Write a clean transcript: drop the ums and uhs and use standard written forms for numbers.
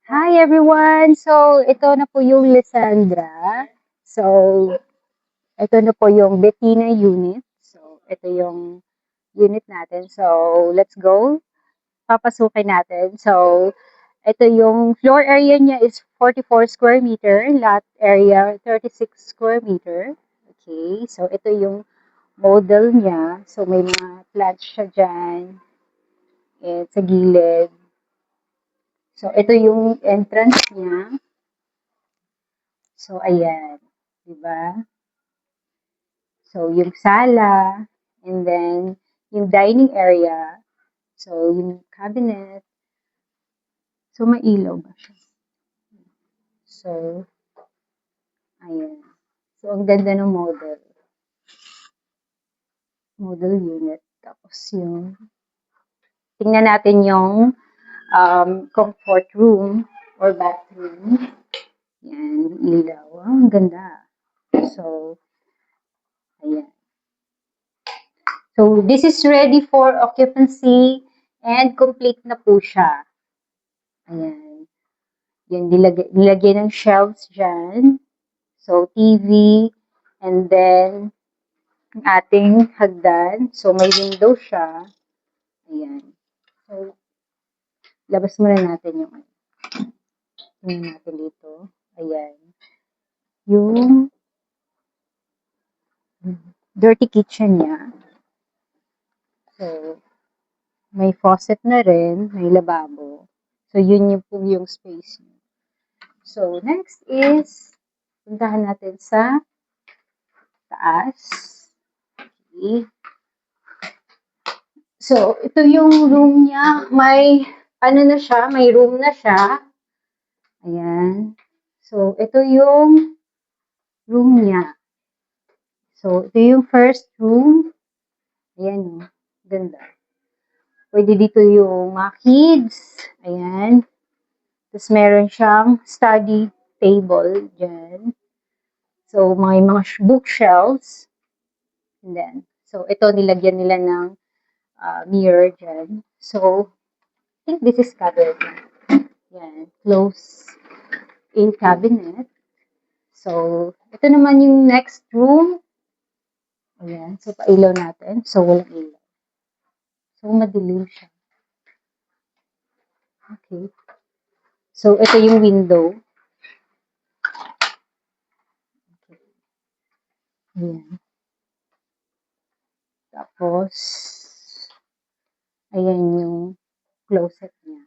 Hi everyone! So, ito na po yung Lysandra. So, ito na po yung Bettina unit. So, ito yung unit natin. So, let's go. Papasukin natin. So, ito yung floor area niya is 44 square meter. Lot area 36 square meter. Okay. So, ito yung model niya. So, may mga plants siya dyan. Sa gilid. So, ito yung entrance niya. So, ayan. Diba? So, yung sala, and then, yung dining area, so, yung cabinet, so, mailaw ba siya? So, ayan. So, ang ganda ng model unit. Tapos, tingnan natin yung comfort room or bathroom. Yan, ilaw. Ang ganda. So, ayan. So, this is ready for occupancy and complete na po siya. Ayan. Yan, nilagyan ng shelves dyan. So, TV, and then, ang ating hagdan. So, may window siya. Ayan. So, labas muna natin yung natin dito. Ayan. Yung dirty kitchen niya. So, may faucet na rin, may lababo. So, yun yung space niya. So, next is, puntahan natin sa taas. Okay. So, ito yung room niya. May, na siya, may room na siya. Ayan. So, ito yung room niya. So, ito yung first room. Ayan, ganda. Pwede dito yung mga kids. Ayan. Tapos, meron siyang study table dyan. So, may mga bookshelves. And then, so, ito nilagyan nila ng mirror dyan. So, I think this is covered. Yan, close in cabinet. So, ito naman yung next room. Ayan, so pailaw natin. So, walang ilaw. So, madilim siya. Okay. So, ito yung window. Okay. Ayan. Tapos, ayan yung closet niya.